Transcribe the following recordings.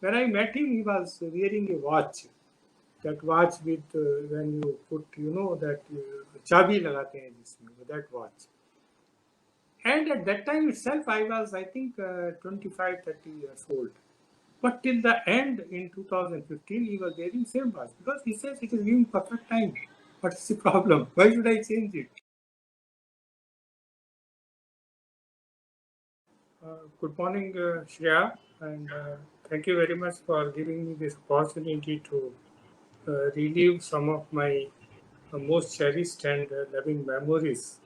When I met him, he was wearing a watch. That watch with when you put, that chabi lagate hain jisme, that watch. And at that time itself, I was, I think, 25, 30 years old. But till the end in 2015, he was wearing same watch because he says it is giving perfect time. What's the problem? Why should I change it? Good morning, Shreya, and thank you very much for giving me this opportunity to relive some of my most cherished and loving memories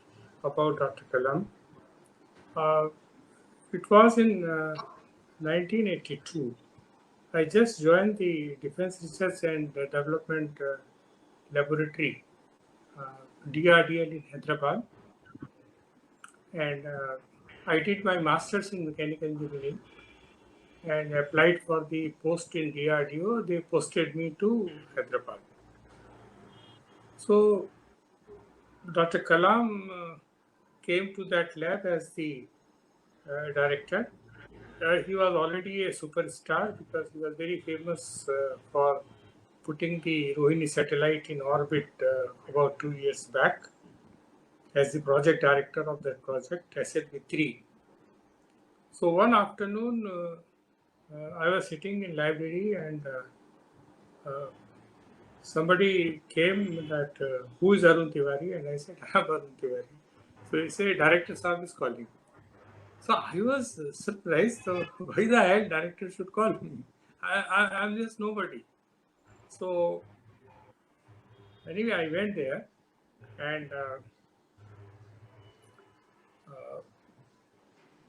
about Dr. Kalam. Uh, it was in 1982. I just joined the Defense Research and Development Laboratory, uh, DRDL in Hyderabad, and I did my master's in mechanical engineering and applied for the post in DRDO. They posted me to Hyderabad. So Dr. Kalam came to that lab as the director. He was already a superstar because he was very famous for putting the Rohini satellite in orbit about 2 years back as the project director of that project, SLV-3. So one afternoon, I was sitting in library and uh, somebody came that, who is Arun Tiwari? And I said, I am Arun Tiwari. So he said, Director Saab is calling. So I was surprised. So why the hell director should call me? I'm just nobody. So anyway, I went there and uh,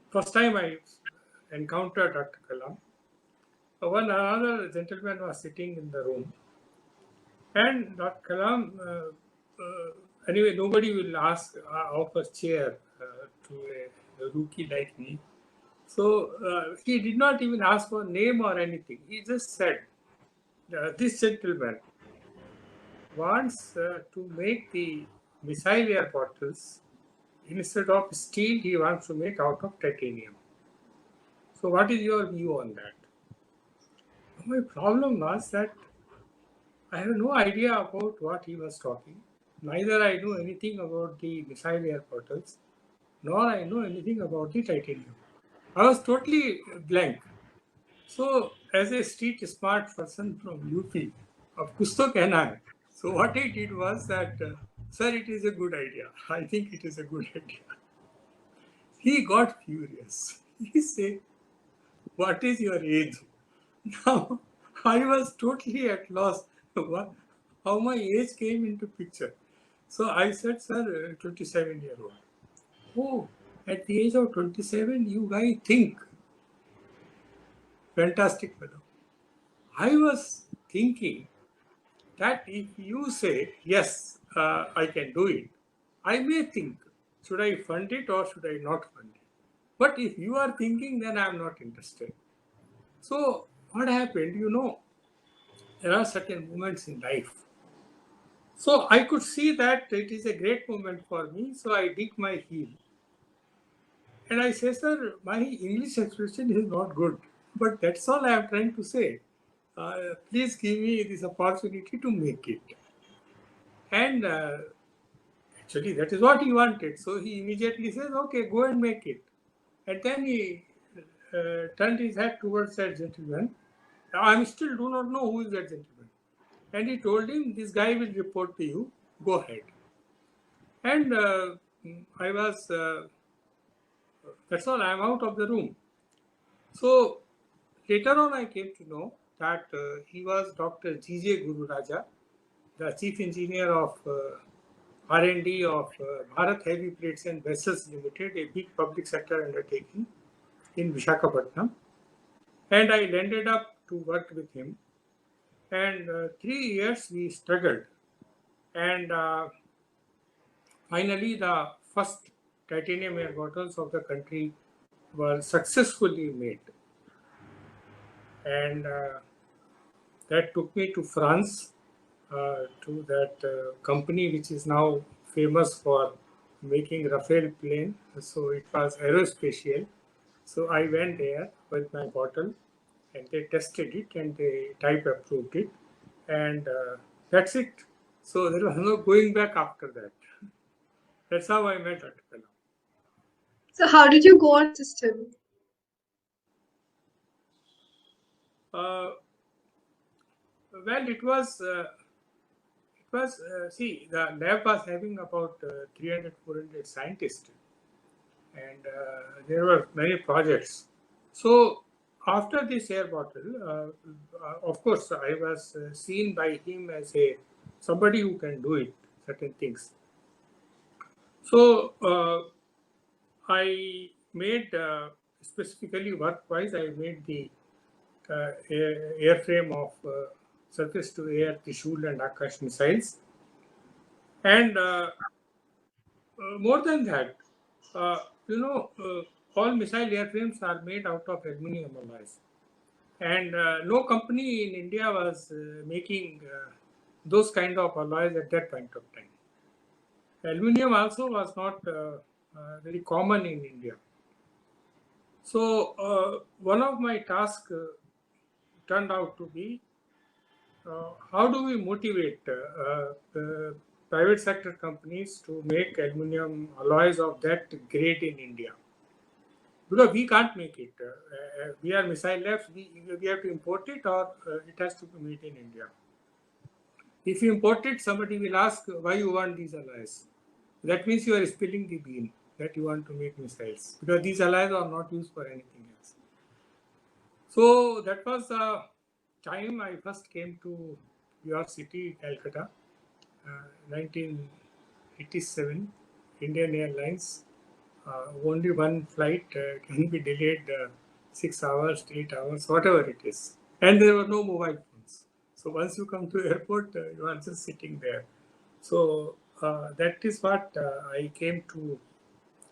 first time I encountered Dr. Kalam. One another gentleman was sitting in the room, and Dr. Kalam. Anyway, nobody will ask offer chair to a rookie like me. So he did not even ask for name or anything. He just said, "This gentleman wants to make the missile air bottles instead of steel. He wants to make out of titanium. So, what is your view on that?" My problem was that I have no idea about what he was talking. Neither I know anything about the missile air bottles, nor I know anything about the titanium. I was totally blank. So, as a street smart person from UP, of कुछ तो कहना है. So what he did was that, sir, it is a good idea. I think it is a good idea. He got furious. He said, "What is your age?" Now, I was totally at loss. How my age came into picture. So I said, "Sir, 27-year-old." Oh, at the age of 27, you guys think. Fantastic fellow. I was thinking that if you say, yes, I can do it, I may think, should I fund it or should I not fund it? But if you are thinking, then I am not interested. So, what happened? There are certain moments in life. So, I could see that it is a great moment for me. So, I dig my heel. And I say, sir, my English expression is not good. But that's all I am trying to say. Please give me this opportunity to make it. And actually, that is what he wanted. So he immediately says, okay, go and make it. And then he turned his head towards that gentleman. I still do not know who is that gentleman. And he told him, this guy will report to you. Go ahead. And I was, that's all, I am out of the room. So later on, I came to know that he was Dr. G.J. Guru Raja, the chief engineer of R&D of Bharat Heavy Plates and Vessels Limited, a big public sector undertaking in Visakhapatnam. And I landed up to work with him. And 3 years we struggled. And finally, the first titanium air bottles of the country were successfully made. And that took me to France, to that company which is now famous for making Rafale plane. So it was aerospatial. So I went there with my bottle and they tested it and they type approved it, and that's it. So there was no going back after that. That's how I met Dr. Kalam. So how did you go on system? Uh, well, see, the lab was having about 300, 400 scientists, and there were many projects. So after this air bottle, of course, I was seen by him as a somebody who can do it, certain things. So I made specifically work-wise, I made the airframe of surface-to-air Trishul and Akash missiles, and more than that, uh, you know, all missile airframes are made out of aluminum alloys, and no company in India was making those kind of alloys at that point of time. Aluminium also was not very common in India. So one of my tasks turned out to be how do we motivate private sector companies to make aluminium alloys of that grade in India? Because we can't make it. We are missile labs. We have to import it, or it has to be made in India. If you import it, somebody will ask why you want these alloys. That means you are spilling the bean that you want to make missiles, because these alloys are not used for anything else. So that was the time I first came to your city, Calcutta, 1987, Indian Airlines. Only one flight can be delayed 6 hours, 8 hours, whatever it is. And there were no mobile phones. So once you come to airport, you are just sitting there. So that is what I came to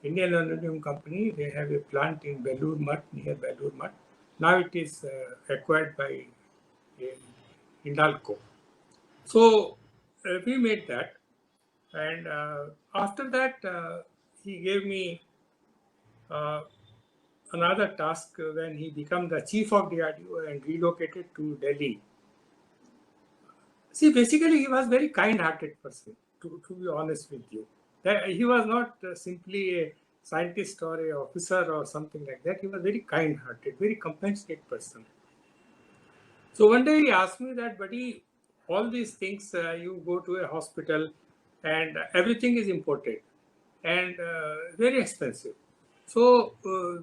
Indian Aluminum Company. They have a plant in Belur Math, near Belur Math. Now it is acquired by Hindalco. So we made that, and after that he gave me uh, another task when he became the chief of DRDO and relocated to Delhi. See, basically he was very kind-hearted person, to be honest with you. That he was not simply a scientist or a officer or something like that. He was very kind-hearted, very compassionate person. So one day he asked me that, buddy, all these things, you go to a hospital and everything is imported and very expensive. So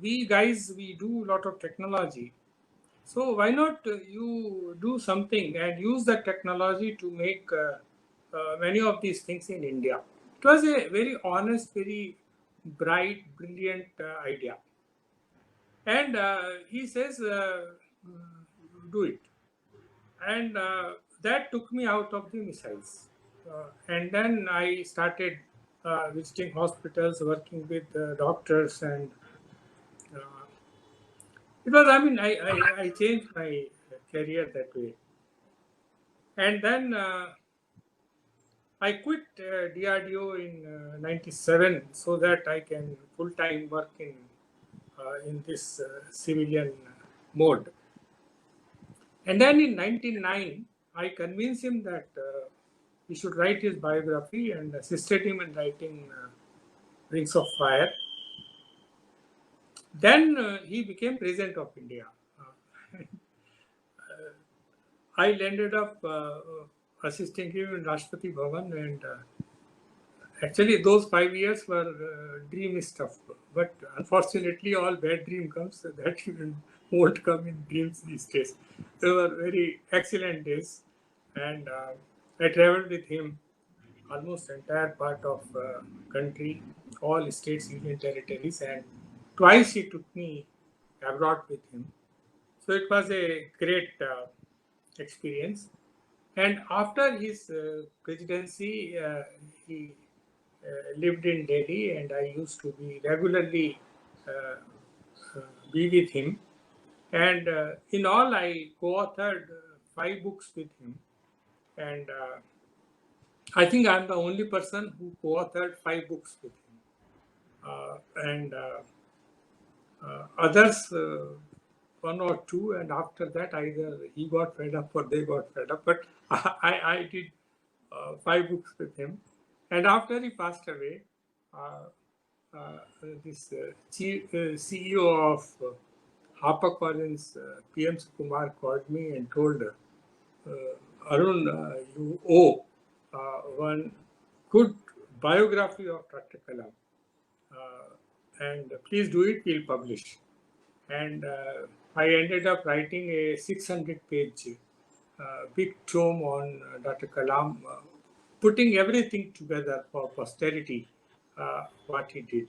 we guys, we do a lot of technology. So why not you do something and use that technology to make many of these things in India? It was a very honest, very bright, brilliant idea. And he says, do it. And that took me out of the missiles. And then I started visiting hospitals, working with doctors, and uh, it was, I mean, I changed my career that way. And then I quit DRDO in 97 so that I can full-time work in this civilian mode. And then in 1999, I convinced him that he should write his biography and assisted him in writing Rings of Fire. Then he became President of India. I ended up assisting him in Rashtrapati Bhavan, and actually those 5 years were dreamy stuff. But unfortunately, all bad dream comes. So that even won't come in dreams these days. They were very excellent days, and I traveled with him almost entire part of country, all states, union territories, and twice he took me abroad with him. So it was a great experience. And after his presidency, he lived in Delhi, and I used to be regularly uh, be with him. And in all, I co-authored 5 books with him, and I think I'm the only person who co-authored 5 books with him. And others one or two, and after that either he got fed up or they got fed up. But I did 5 books with him, and after he passed away, uh, this CEO of HarperCollins, PM Sukumar, called me and told Arun, you owe one good biography of Dr. Kalam, and please do it, we'll publish. And I ended up writing a 600-page big tome on Dr. Kalam, putting everything together for posterity, what he did.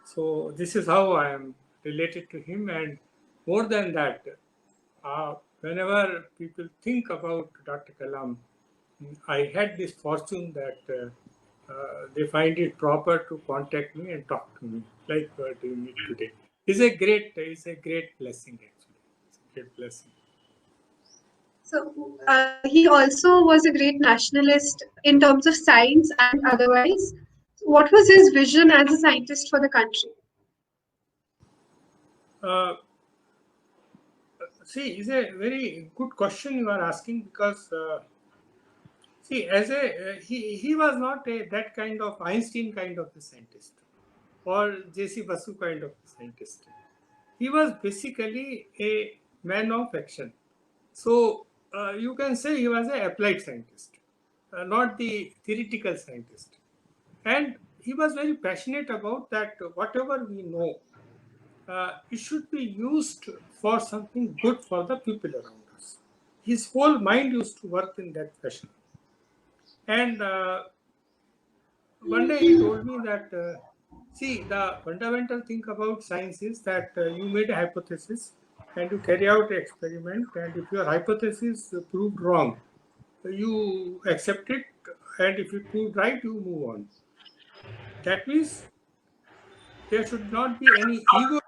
So this is how I am related to him, and more than that, whenever people think about Dr. Kalam, I had this fortune that they find it proper to contact me and talk to me, like we're doing it today. It's a great blessing, actually. It's a great blessing. So he also was a great nationalist in terms of science and otherwise. What was his vision as a scientist for the country? See, it's a very good question you are asking, because see, as a he was not that kind of Einstein kind of a scientist or J.C. Basu kind of a scientist. He was basically a man of action. So you can say he was an applied scientist, not the theoretical scientist. And he was very passionate about that whatever we know, it should be used for something good for the people around us. His whole mind used to work in that fashion. And one day he told me that, see, the fundamental thing about science is that you made a hypothesis and you carry out an experiment, and if your hypothesis proved wrong, you accept it, and if it proved right, you move on. That means there should not be any ego.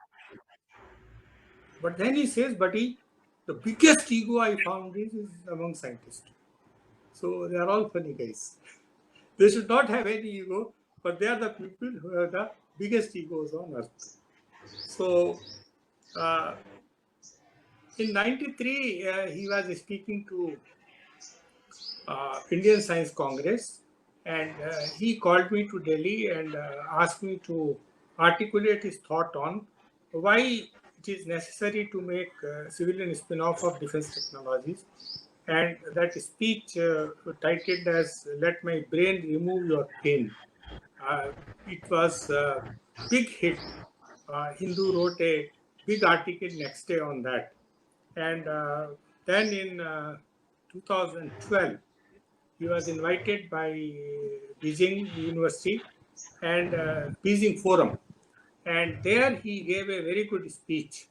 But then he says, buddy, the biggest ego I found is among scientists. So they are all funny guys. They should not have any ego, but they are the people who have the biggest egos on earth. So in '93, he was speaking to Indian Science Congress, and he called me to Delhi and asked me to articulate his thought on why it is necessary to make civilian spin-off of defense technologies. And that speech, titled as "Let My Brain Remove Your Pain," it was a big hit. Hindu wrote a big article next day on that. And then in 2012, he was invited by Beijing University and Beijing Forum. And there he gave a very good speech.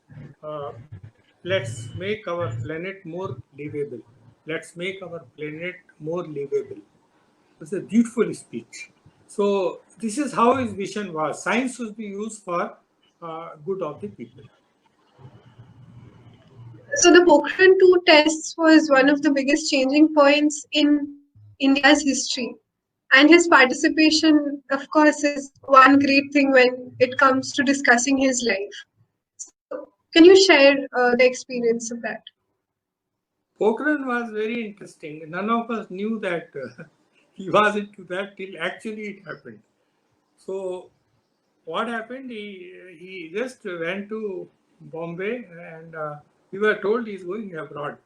Let's make our planet more livable. Let's make our planet more livable. It was a beautiful speech. So this is how his vision was. Science should be used for good of the people. So the Pokhran 2 tests was one of the biggest changing points in India's history. And his participation, of course, is one great thing when it comes to discussing his life. So can you share the experience of that? Pokhran was very interesting. None of us knew that he was into that till actually it happened. So what happened? He just went to Bombay, and we were told he's going abroad.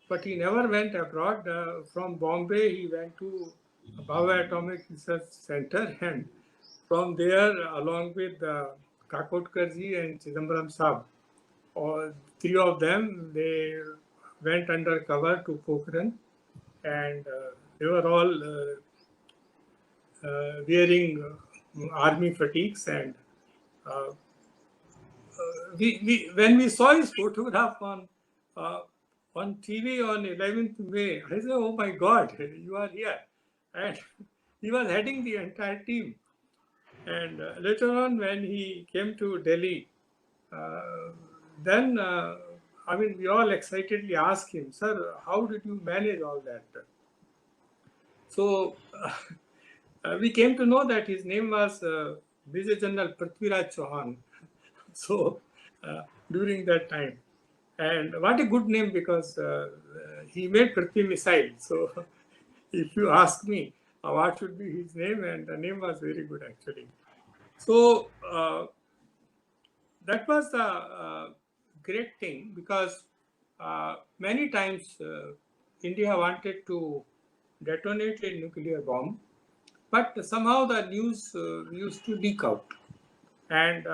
But he never went abroad. From Bombay, he went to Bhabha Atomic Research Center, and from there, along with Kakotkarji and Chidambaram Saab, all three of them, they went undercover to Pokhran, and they were all wearing army fatigues. And when we saw his photograph on TV on 11th May, I said, "Oh my God, you are here!" And he was heading the entire team. And later on, when he came to Delhi, then we all excitedly asked him, "Sir, how did you manage all that?" So we came to know that his name was Major General Prithviraj Chauhan. So during that time. And what a good name, because he made Prithvi missile. So if you ask me what should be his name, and the name was very good actually. So that was the great thing, because many times India wanted to detonate a nuclear bomb, but somehow the news used to leak out. And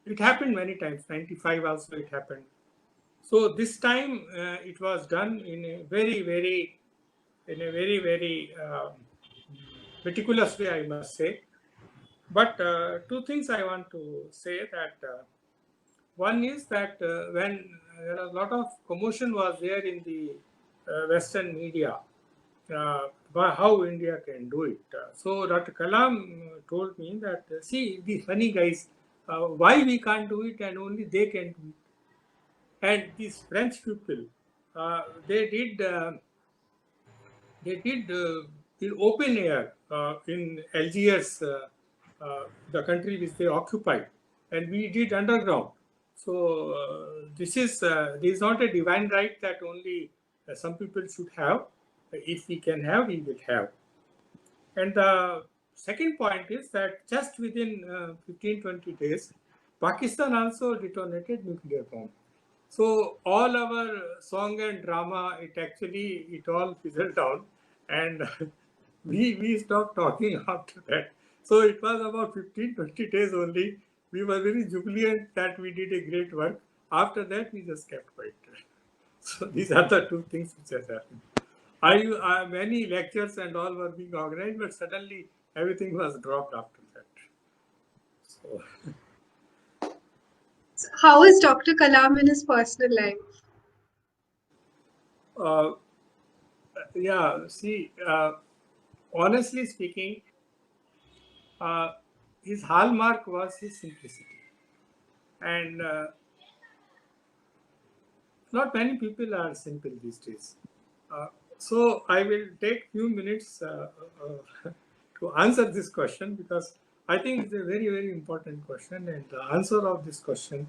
it happened many times. 95 also it happened. So this time it was done in a very meticulous way, I must say. But two things I want to say that one is that when there was a lot of commotion was there in the Western media, by how India can do it. So Dr. Kalam told me that, see, the funny guys, why we can't do it and only they can do it. And these French people, uh, they did uh, they did in open air in Algiers, the country which they occupied, and we did underground. So this is not a divine right that only some people should have. If we can have, we will have. And the second point is that just within 15-20 days, Pakistan also detonated nuclear bomb. So all our song and drama, it all fizzled down, and we stopped talking after that. So it was about 15-20 days only. We were very jubilant that we did a great work. After that, we just kept quiet. So these are the two things which has happened. Many lectures and all were being organized, but suddenly everything was dropped after that. So How is Dr. Kalam in his personal life? uh, yeah, see, honestly speaking, uh, his hallmark was his simplicity, and not many people are simple these days. Uh, so I will take few minutes to answer this question, because I think it's a very important question, and the answer of this question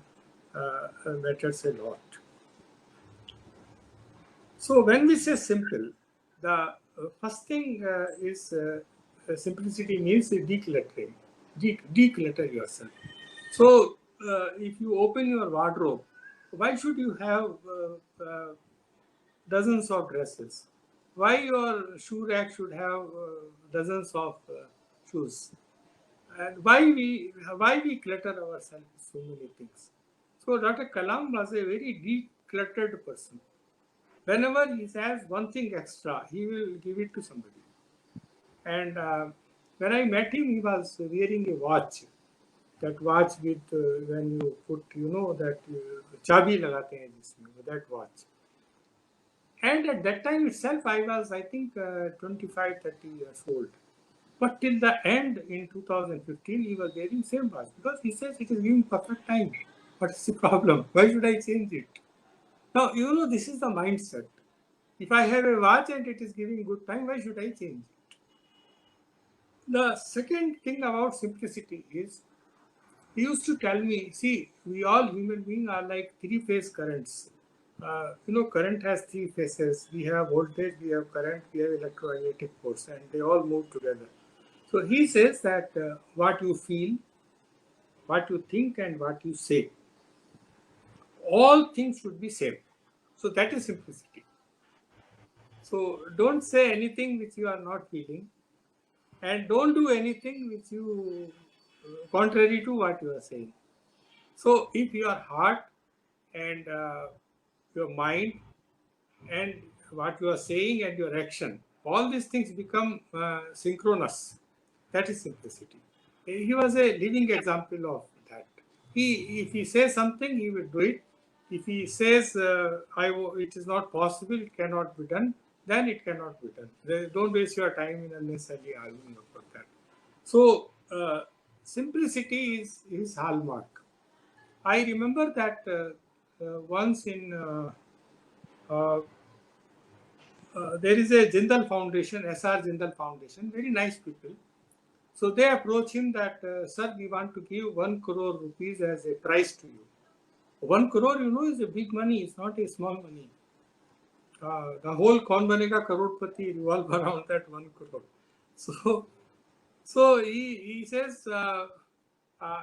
matters a lot. So when we say simple, the first thing is simplicity means decluttering, declutter yourself. So if you open your wardrobe, why should you have dozens of dresses? Why your shoe rack should have dozens of shoes? And why we clutter ourselves with so many things? So Dr. Kalam was a very decluttered person. Whenever he has one thing extra, he will give it to somebody. And when I met him, he was wearing a watch. That watch with when you put, that chabi lagate hain jisme, that watch. And at that time itself, I was, I think, 25, 30 years old. But till the end in 2015, he was wearing same watch, because he says it is giving perfect time. What's the problem? Why should I change it? Now, this is the mindset. If I have a watch and it is giving good time, why should I change it? The second thing about simplicity is, he used to tell me, see, we all human beings are like three-phase currents. Current has three phases. We have voltage, we have current, we have electromagnetic force, and they all move together. So he says that what you feel, what you think, and what you say, all things should be same. So that is simplicity. So don't say anything which you are not feeling, and don't do anything which you contrary to what you are saying. So if your heart and your mind and what you are saying and your action, all these things become synchronous. That is simplicity. He was a living example of that. If he says something, he will do it. If he says it is not possible, it cannot be done, then it cannot be done. Don't waste your time in unnecessarily arguing about that. So simplicity is his hallmark. I remember that once in there is a Jindal Foundation, SR Jindal Foundation, very nice people. So they approach him that, sir, we want to give 1 crore rupees as a prize to you. 1 crore, is a big money. It's not a small money. The whole Kaun Banega Crorepati revolve around that 1 crore. So he says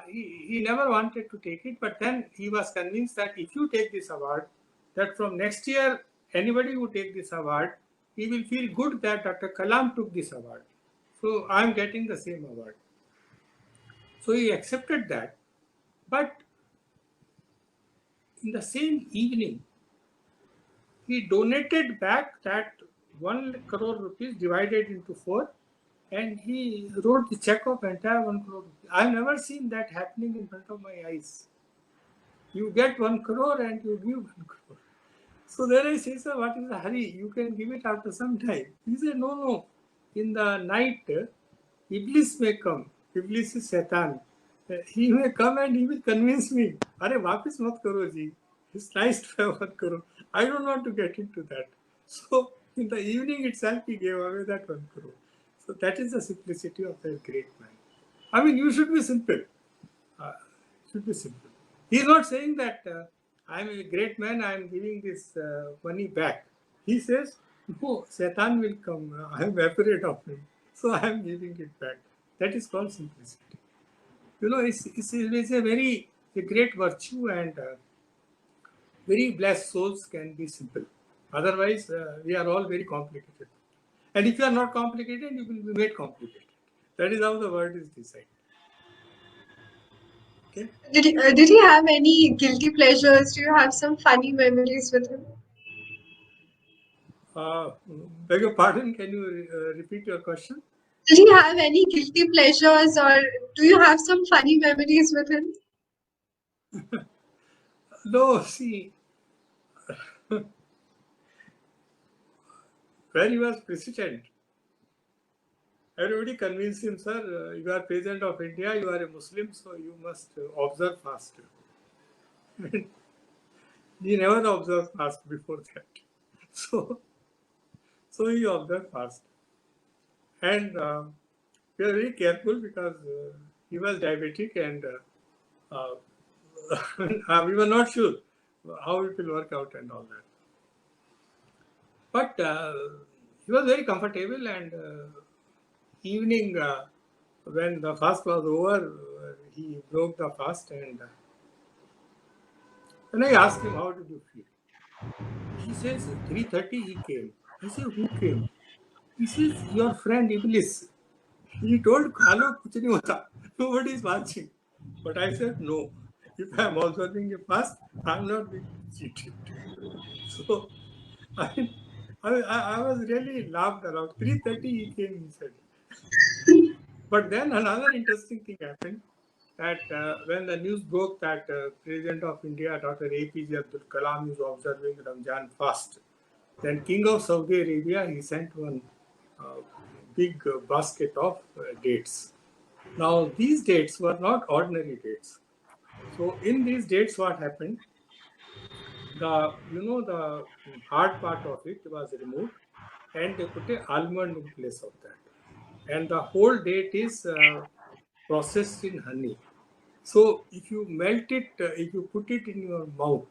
he never wanted to take it, but then he was convinced that if you take this award, that from next year, anybody who take this award, he will feel good that Dr. Kalam took this award. So I am getting the same award. So he accepted that. But in the same evening, he donated back that 1 crore rupees divided into 4, and he wrote the check of entire 1 crore rupees. I've never seen that happening in front of my eyes. You get 1 crore and you give 1 crore. So then I say, sir, what is the hurry? You can give it after some time. He said, no. In the night, Iblis may come. Iblis is Satan. He may come and he will convince me. Arey, wapis mat karo ji. It's nice to have 1 crore. I don't want to get into that. So in the evening itself, he gave away that 1 crore. So that is the simplicity of that great man. I mean, you should be simple. Should be simple. He is not saying that I am a great man, I am giving this money back. He says, no, Satan will come. I am afraid of him. So I am giving it back. That is called simplicity. It's a great virtue, and very blessed souls can be simple. Otherwise, we are all very complicated. And if you are not complicated, you will be made complicated. That is how the world is designed. Okay. Did he have any guilty pleasures? Do you have some funny memories with him? Beg your pardon, can you repeat your question? Did he have any guilty pleasures, or do you have some funny memories with him? No, see, when he was president, everybody convinced him, sir, you are president of India, you are a Muslim, so you must observe fast. He never observed fast before that. So he observed fast. And we are very careful because he was diabetic, and we were not sure how it will work out and all that. But he was very comfortable, and evening when the fast was over, he broke the fast, and when I asked him, how did you feel? He says, 3:30 he came. I said, who came? He says, your friend Iblis. He told Khalo, kuch nahi hota. Nobody is watching. But I said, no. If I am observing a fast, I am not being cheated. So I was really laughed around. 3:30 he came, he said. But then another interesting thing happened, that when the news broke that President of India, Dr. APJ Abdul Kalam, is observing Ramzan fast, then King of Saudi Arabia, he sent one big basket of dates. Now, these dates were not ordinary dates. So in these dates, what happened? The hard part of it was removed, and they put a almond in place of that. And the whole date is processed in honey. So if you melt it, if you put it in your mouth,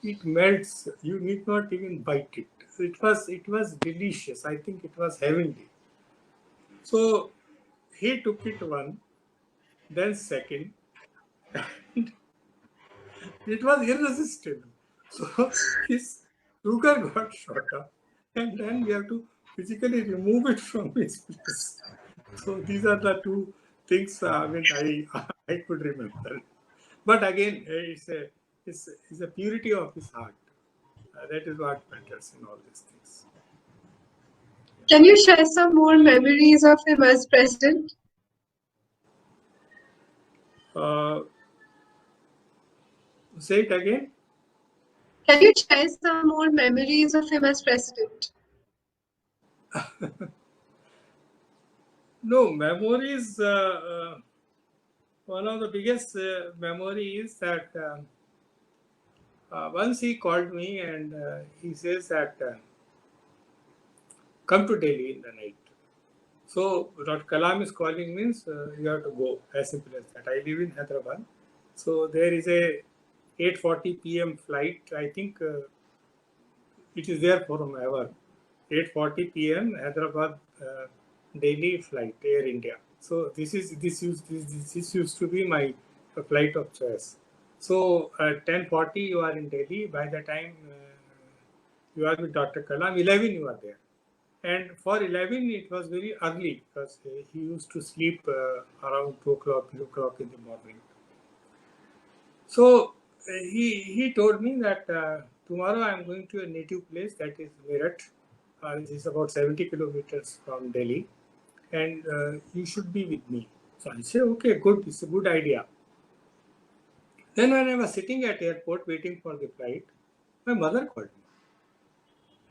it melts. You need not even bite it. So it was delicious. I think it was heavenly. So he took it one, then second, and it was irresistible. So his sugar got shot up, and then we have to physically remove it from his place. So these are the two things I could remember. But again, it's a purity of his heart. That is what matters in all these things. Can you share some more memories of him as president? Say it again. Can you share some more memories of him as president? No, memories. One of the biggest memory is that once he called me, and he says that come to Delhi in the night. So Dr. Kalam is calling means you have to go, as simple as that. I live in Hyderabad. So there is a 8:40 p.m. flight. I think it is there forever. 8:40 p.m. Hyderabad daily flight, Air India. So this used to be my flight of choice. So at 10:40 you are in Delhi. By the time you are with Dr. Kalam, 11 you are there. And for 11 it was very early because he used to sleep around 2 o'clock, 3 o'clock in the morning. So he told me that tomorrow I am going to a native place, that is Meerut. This is about 70 kilometers from Delhi, and you should be with me. So I said, okay, good, it's a good idea. Then when I was sitting at airport waiting for the flight, my mother called me.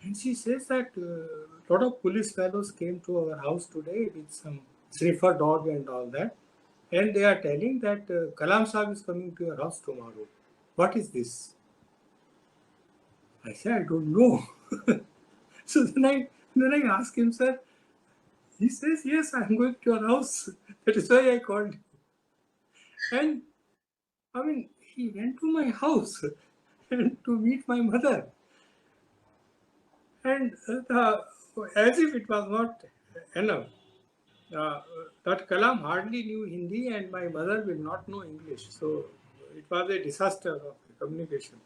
And she says that a lot of police fellows came to our house today with some sniffer dog and all that. And they are telling that Kalam Sahib is coming to your house tomorrow. What is this? I said, I don't know. So then I asked him, sir. He says, yes, I'm going to your house. That is why I called you. And I mean, he went to my house and to meet my mother. And as if it was not enough, that Kalam hardly knew Hindi and my mother will not know English. So it was a disaster of communication.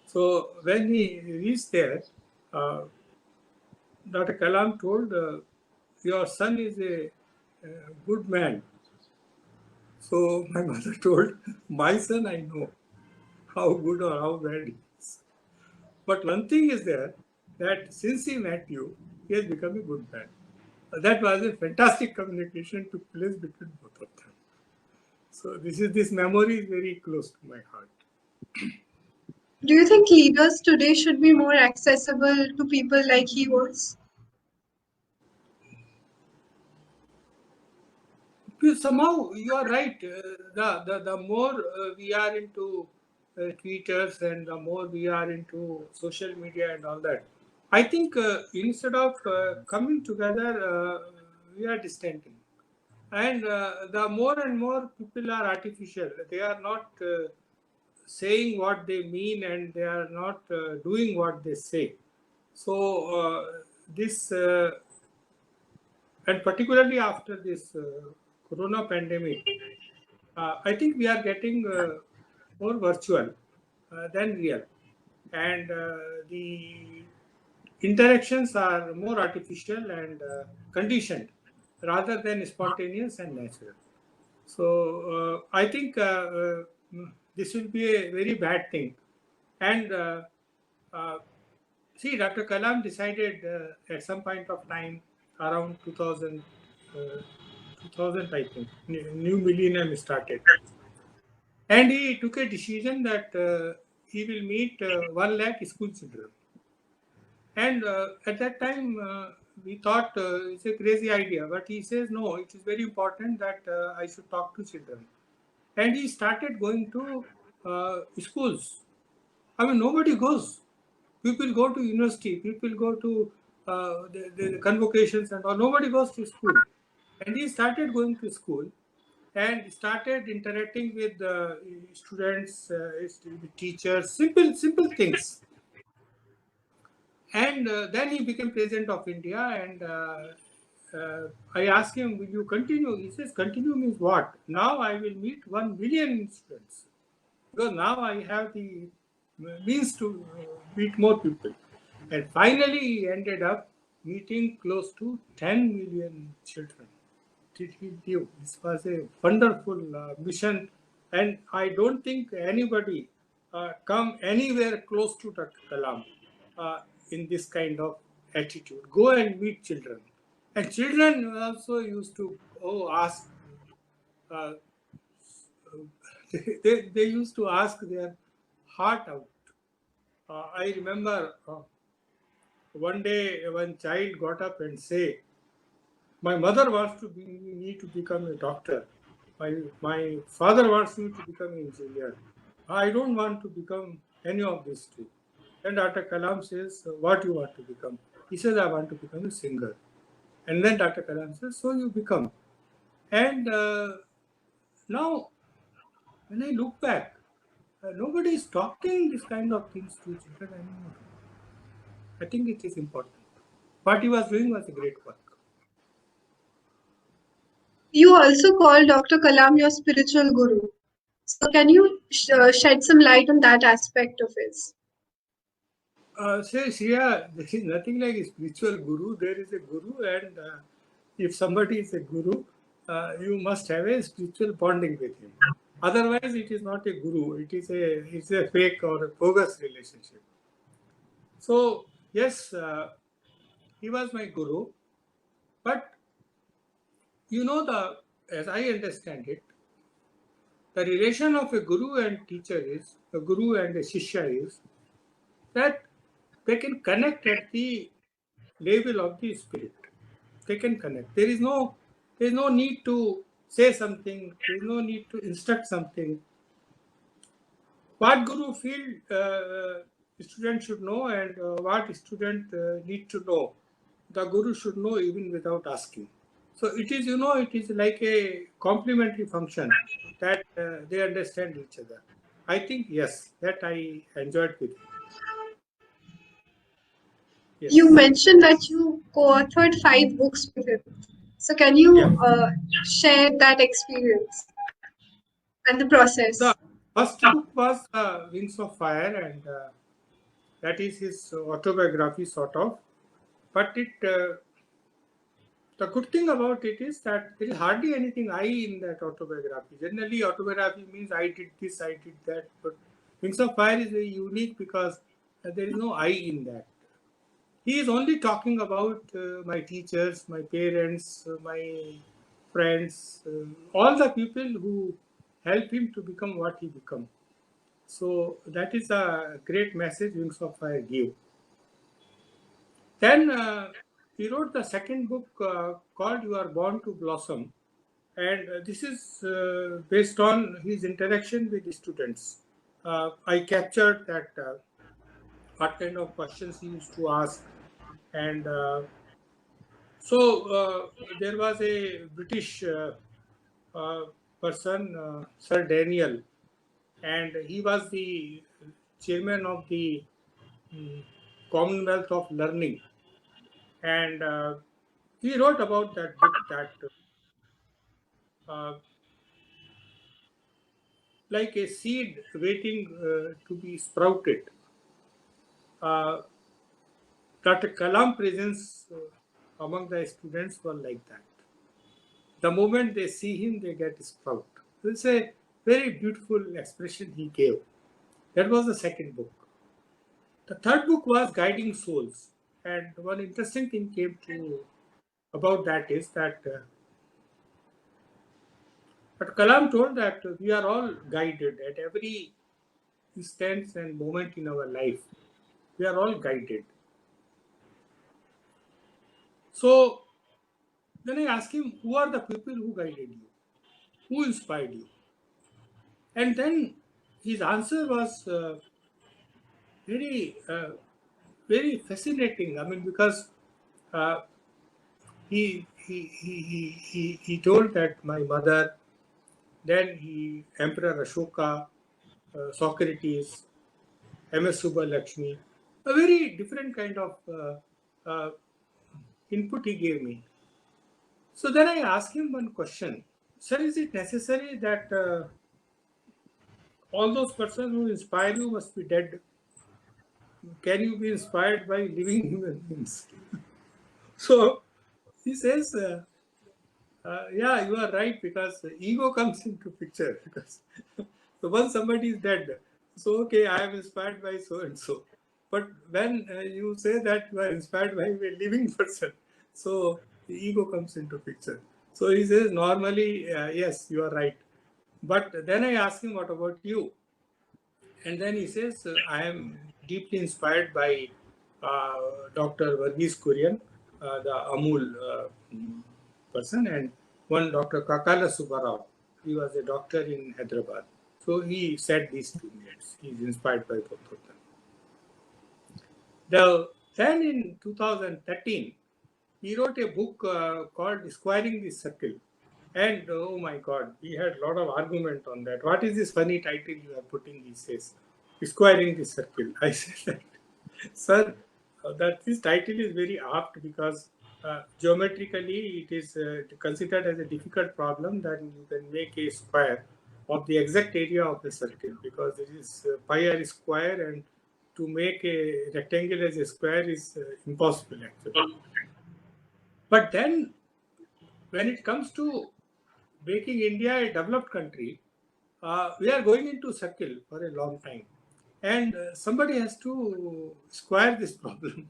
So when he reached there, Dr. Kalam told, your son is a good man. So my mother told, my son I know how good or how bad he is. But one thing is there, that since he met you, he has become a good man. That was a fantastic communication took place between both of them. So this memory is very close to my heart. Do you think leaders today should be more accessible to people like he was? Somehow you are right. The more we are into tweeters and the more we are into social media and all that, I think instead of coming together, we are distancing. And the more and more people are artificial. They are not saying what they mean and they are not doing what they say. So this and particularly after this corona pandemic, I think we are getting more virtual than real, and the interactions are more artificial and conditioned rather than spontaneous and natural. So I think this will be a very bad thing. And uh, see, Dr. Kalam decided at some point of time around 2000, 2000 I think, new millennium started. And he took a decision that he will meet 1 lakh school children. And at that time, we thought it's a crazy idea, but he says, no, it is very important that I should talk to children. And he started going to schools. I mean, nobody goes. People go to university, people go to the convocations and all. Nobody goes to school. And he started going to school and started interacting with students, with teachers, simple things. And then he became president of India. And I asked him, will you continue? He says, continue means what? Now I will meet 1 million students. Because now I have the means to meet more people. And finally, he ended up meeting close to 10 million children. Did he do? This was a wonderful mission. And I don't think anybody come anywhere close to Dr. Kalam in this kind of attitude. Go and meet children. And children also used to ask, uh, they used to ask their heart out. I remember one day one child got up and say, my mother wants me to become a doctor. My father wants me to become an engineer. I don't want to become any of these two. And Dr. Kalam says, what you want to become? He says, I want to become a singer. And then Dr. Kalam says, so you become. And now, when I look back, nobody is talking this kind of things to children anymore. I think it is important. What he was doing was a great work. You also call Dr. Kalam your spiritual guru. So, can you shed some light on that aspect of his? Say, Shreya, there is nothing like a spiritual guru. There is a guru, and if somebody is a guru, you must have a spiritual bonding with him. Otherwise, it is not a guru. It's a fake or a bogus relationship. So yes, he was my guru, but as I understand it, the relation of a guru and teacher is a guru and a shishya is that they can connect at the level of the spirit. They can connect. There is no need to say something. There is no need to instruct something. What guru feel student should know, and what student need to know, the guru should know even without asking. So it is like a complementary function that they understand each other. I think yes, that I enjoyed with him. You Yes. mentioned that you co-authored 5 books with him. So, can Yeah. you share that experience and the process? The first book was Wings of Fire, and that is his autobiography, sort of. But the good thing about it is that there is hardly anything I in that autobiography. Generally, autobiography means I did this, I did that. But Wings of Fire is very unique because there is no I in that. He is only talking about my teachers, my parents, my friends, all the people who help him to become what he become. So that is a great message Wings of Fire gave. Then he wrote the second book called You Are Born to Blossom, and this is based on his interaction with the students. I captured that what kind of questions he used to ask, and there was a British uh, person, Sir Daniel, and he was the chairman of the mm, Commonwealth of Learning, and he wrote about that book that uh, like a seed waiting to be sprouted. Uh, Dr. Kalam presence among the students were like that. The moment they see him, they get sprout. It's a very beautiful expression he gave. That was the second book. The third book was Guiding Souls, and one interesting thing came to about that is that but Kalam told that we are all guided at every instance and moment in our life. We are all guided. So then I asked him, who are the people who guided you? Who inspired you? And then his answer was very, very fascinating. I mean, because uh, he told that my mother, then Emperor Ashoka, Socrates, MS Lakshmi, a very different kind of input he gave me. So then I asked him one question. Sir, is it necessary that all those persons who inspire you must be dead? Can you be inspired by living human beings? So he says, yeah, you are right because ego comes into picture. Because so once somebody is dead, so okay, I am inspired by so and so. But when you say that you are inspired by a living person, so the ego comes into picture. So he says, normally, yes, you are right. But then I ask him, what about you? And then he says, I am deeply inspired by Dr. Varghese Kurian, the Amul person, and one Dr. Kakala Subbarao. He was a doctor in Hyderabad. So he said these 2 minutes. He is inspired by both of them. Then in 2013, he wrote a book called Squaring the Circle. And oh my God, we had a lot of argument on that. What is this funny title you are putting these days? Squaring the circle. I said that, sir, that this title is very apt because geometrically it is considered as a difficult problem that you can make a square of the exact area of the circle, because it is pi r square, and to make a rectangle as a square is impossible actually. But then when it comes to making India a developed country, we are going into circle for a long time, and somebody has to square this problem.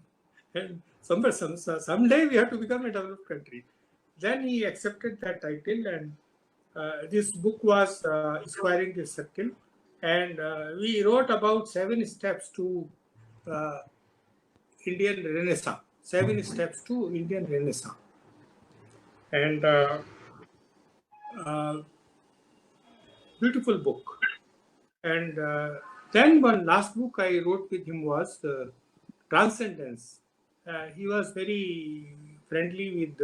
And someday we have to become a developed country. Then he accepted that title, and this book was Squaring the Circle, and we wrote about 7 steps to uh, Indian Renaissance. 7 steps to Indian Renaissance, and uh, beautiful book. And then one last book I wrote with him was Transcendence. He was very friendly with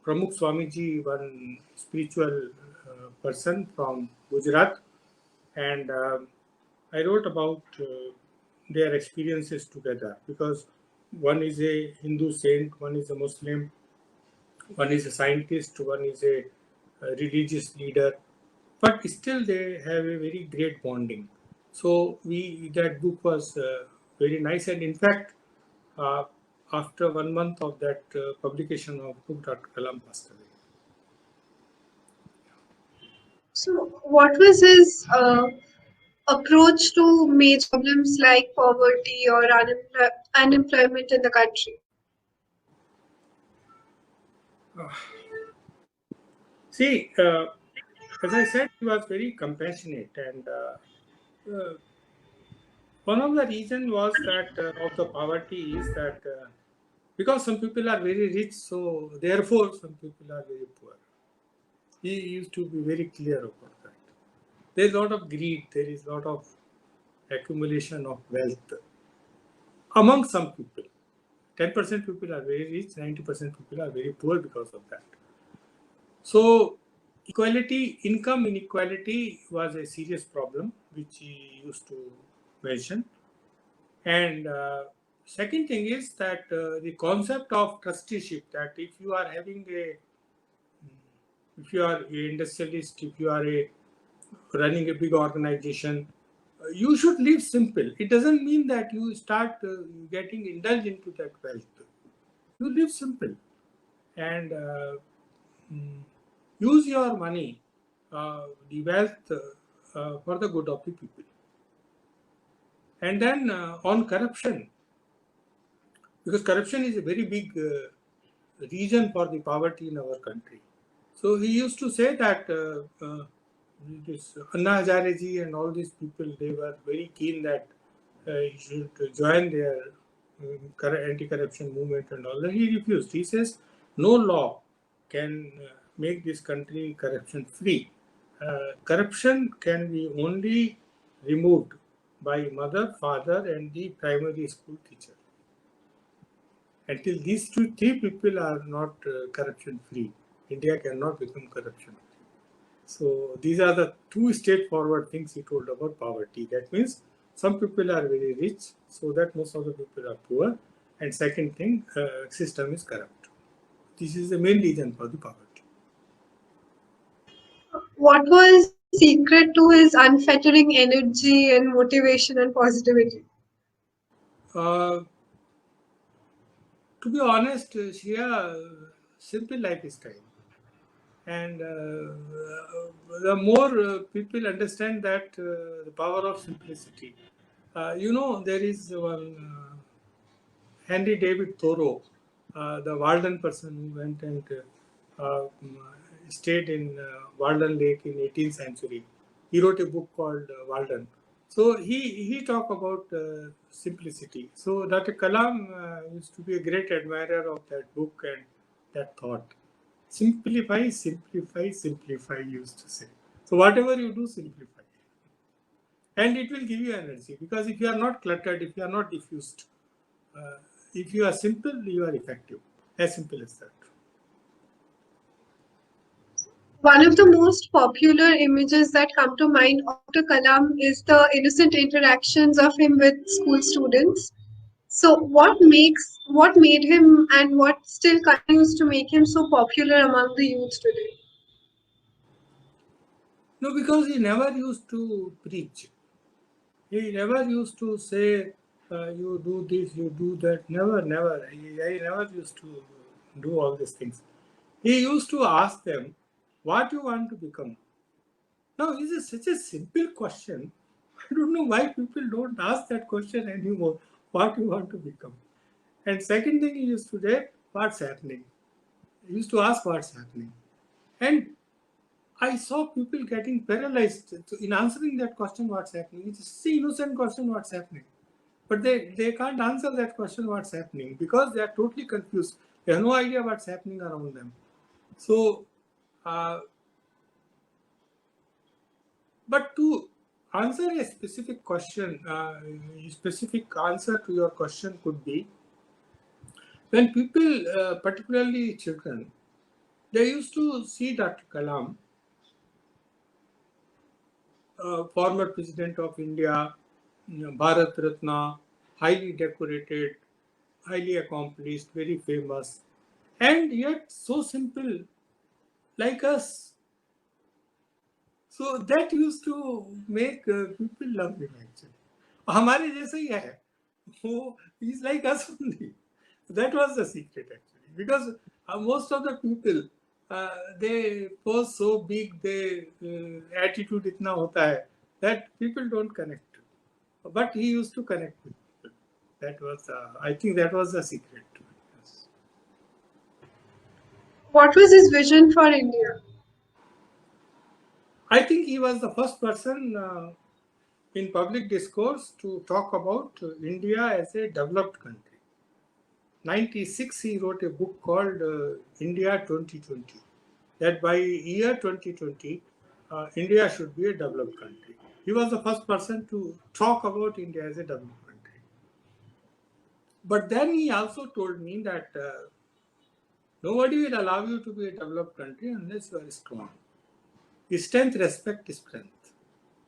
Pramukh Swamiji, one spiritual person from Gujarat, and I wrote about their experiences together, because one is a Hindu saint, one is a Muslim, one is a scientist, one is a religious leader, but still they have a very great bonding. So we that book was very nice, and in fact, uh, after 1 month of that publication of book, Dr. Kalam passed away. So, what was his approach to major problems like poverty or unemployment in the country? See, as I said, he was very compassionate, and one of the reasons was that of the poverty is that because some people are very rich, so therefore some people are very poor. He used to be very clear about that. There is a lot of greed, there is a lot of accumulation of wealth among some people. 10% people are very rich, 90% people are very poor because of that. So, equality, income inequality was a serious problem which he used to mention. And second thing is that the concept of trusteeship, that if you are having a, if you are a industrialist, if you are a running a big organization, you should live simple. It doesn't mean that you start getting indulged into that wealth. You live simple, and mm, use your money, the wealth, for the good of the people. And then on corruption, because corruption is a very big reason for the poverty in our country. So he used to say that this Anna Hazare and all these people, they were very keen that he should join their anti-corruption movement and all that. He refused. He says no law can make this country corruption free. Corruption can be only removed by mother, father, and the primary school teacher. Until these three people are not corruption free, India cannot become corruption free. So these are the two straightforward things he told about poverty. That means some people are very rich, so that most of the people are poor. And second thing, system is corrupt. This is the main reason for the poverty. What was the secret to his unfettering energy and motivation and positivity? Uh, to be honest, simple lifestyle. And the more people understand that the power of simplicity. There is one Henry David Thoreau, the Walden person who went and stayed in Walden Lake in 18th century. He wrote a book called Walden. So he talked about simplicity. So Dr. Kalam used to be a great admirer of that book and that thought. Simplify, simplify, simplify, he used to say. So whatever you do, simplify. And it will give you energy, because if you are not cluttered, if you are not diffused, if you are simple, you are effective. As simple as that. One of the most popular images that come to mind of Dr. Kalam is the innocent interactions of him with school students. So, what made him and what still continues to make him so popular among the youth today? No, because he never used to preach. He never used to say, you do this, you do that. Never, never. He never used to do all these things. He used to ask them, what you want to become? Now, this is such a simple question. I don't know why people don't ask that question anymore. What you want to become? And second thing he used to say, what's happening? He used to ask what's happening. And I saw people getting paralyzed in answering that question, what's happening. It's an innocent question, what's happening. But they can't answer that question, what's happening, because they are totally confused. They have no idea what's happening around them. So, but to answer a specific question, specific answer to your question could be, when people, particularly children, they used to see Dr. Kalam, former president of India, Bharat Ratna, highly decorated, highly accomplished, very famous, and yet so simple, like us. So that used to make people love him actually. हमारे जैसे ही है. वो he's like us only. That was the secret actually, because most of the people they pose so big, their attitude इतना होता है that people don't connect. But he used to connect with people. That was, I think, that was the secret. Yes. What was his vision for India? I think he was the first person in public discourse to talk about India as a developed country. 96, he wrote a book called India 2020, that by year 2020, India should be a developed country. He was the first person to talk about India as a developed country. But then he also told me that nobody will allow you to be a developed country unless you are strong. Strength respect strength.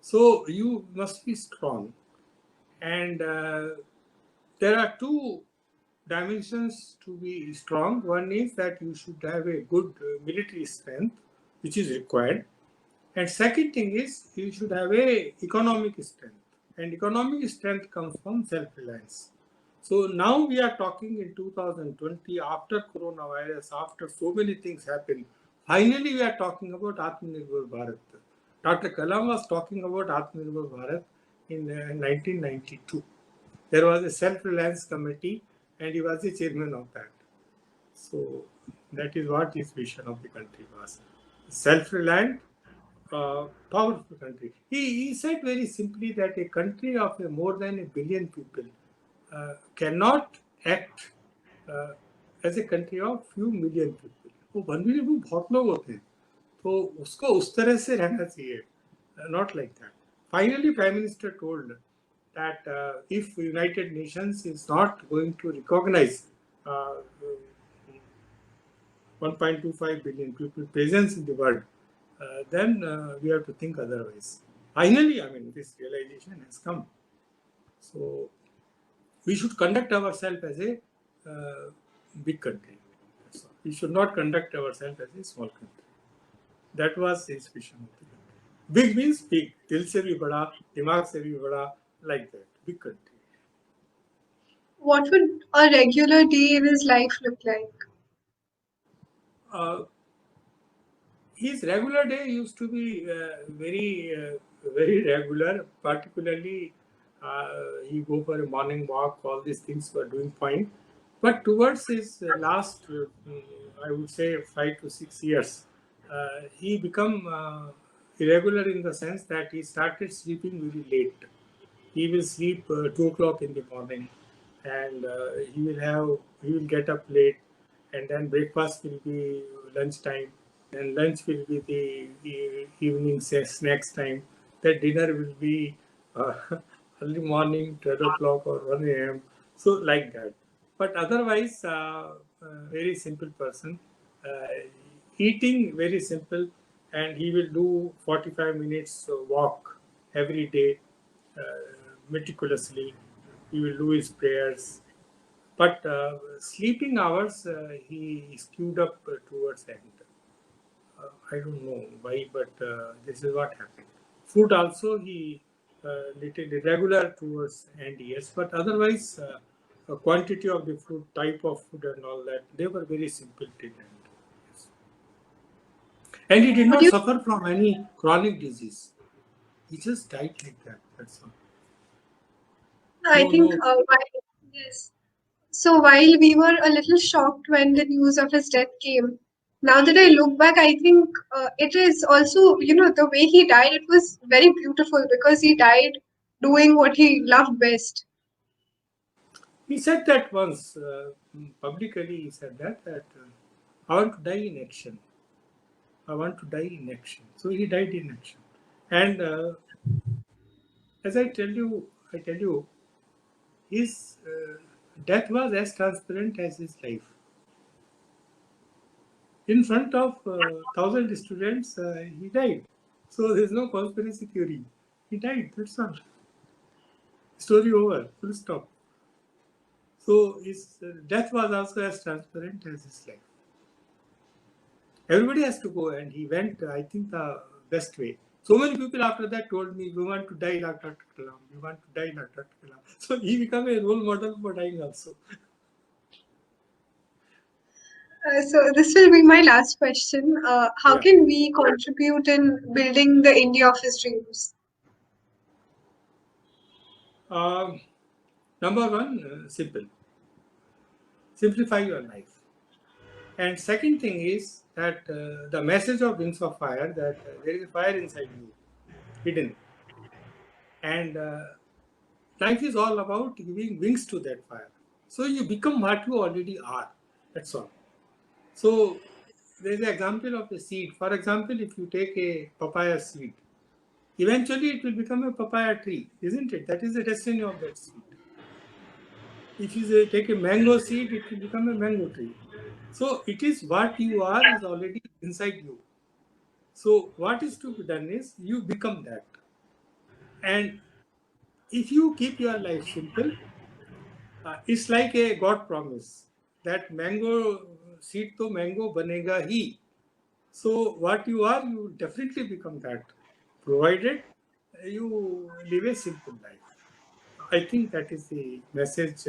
So you must be strong. And there are two dimensions to be strong. One is that you should have a good military strength, which is required. And second thing is you should have a economic strength. And economic strength comes from self-reliance. So now we are talking in 2020, after coronavirus, after so many things happen. Finally, we are talking about Atmanirbhar Bharat. Dr. Kalam was talking about Atmanirbhar Bharat in 1992. There was a self-reliance committee and he was the chairman of that. So that is what his vision of the country was. Self-reliant, powerful country. He said very simply that a country of more than 1 billion people cannot act as a country of few million people. वो 1 million में बहुत लोग होते हैं, तो उसको उस तरह से रहना चाहिए, not like that. Finally, Prime Minister told that if United Nations is not going to recognize 1.25 billion people presence in the world, then we have to think otherwise. Finally, I mean, this realization has come. So we should conduct ourselves as a big country. So we should not conduct ourselves as a small country. That was his vision of the country. Big means big. Dil se bhi bada, dimag se bhi bada, like that. Big country. What would a regular day in his life look like? His regular day used to be very regular. Particularly, he go for a morning walk. All these things were doing fine. But towards his last, I would say 5 to 6 years, he become irregular in the sense that he started sleeping very late. He will sleep 2 o'clock in the morning, and he will get up late, and then breakfast will be lunchtime, and lunch will be the evening snacks time. Then dinner will be early morning, 12 o'clock or 1 a.m. So like that. But otherwise, very simple person. Eating very simple. and he will do 45 minutes walk every day meticulously. He will do his prayers, but sleeping hours he skewed up towards end. I don't know why, but this is what happened. Food also he little irregular towards end years, but otherwise quantity of the food, type of food, and all that they were very simple till end. Yes. And he did Would not you? suffer from any chronic disease. He just died like that. That's all. I No, think no. yes. So while we were a little shocked when the news of his death came, now that I look back, I think it is also, the way he died, it was very beautiful because he died doing what he loved best. He said that once publicly. He said that I want to die in action. I want to die in action. So he died in action. And as I tell you, his death was as transparent as his life. In front of thousand students, he died. So there's no conspiracy theory. He died. That's all. Story over. Full stop. So his death was also as transparent as his life. Everybody has to go, and he went, I think, the best way. So many people after that told me, we want to die like Dr. Kalam. We want to die like Dr. Kalam. So he became a role model for dying also. So this will be my last question. How Yeah. can we contribute in building the India of his dreams? Um, Number one, simple. Simplify your life. And second thing is that the message of Wings of Fire, that there is a fire inside you, hidden. And life is all about giving wings to that fire. So you become what you already are. That's all. So there's an example of a seed. For example, if you take a papaya seed, eventually it will become a papaya tree, isn't it? That is the destiny of that seed. If you take a mango seed, it will become a mango tree. So it is what you are is already inside you. So what is to be done is you become that. And if you keep your life simple, it's like a God promise that mango seed to mango banega hi. So what you are, you will definitely become that, provided you live a simple life. I think that is the message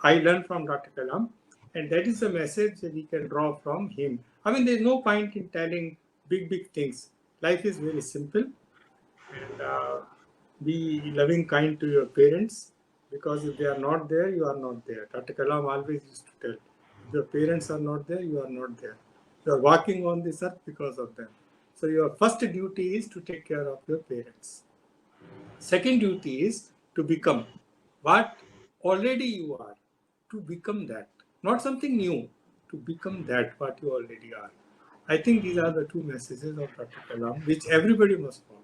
I learned from Dr. Kalam, and that is the message we can draw from him. I mean, there is no point in telling big things. Life is very simple, and be loving, kind to your parents, because if they are not there, you are not there. Dr. Kalam always used to tell, if your parents are not there, you are not there. You are walking on this earth because of them. So your first duty is to take care of your parents. Second duty is to become what already you are, to become that, not something new, to become that what you already are. I think these are the two messages of Dr. Kalam, which everybody must follow.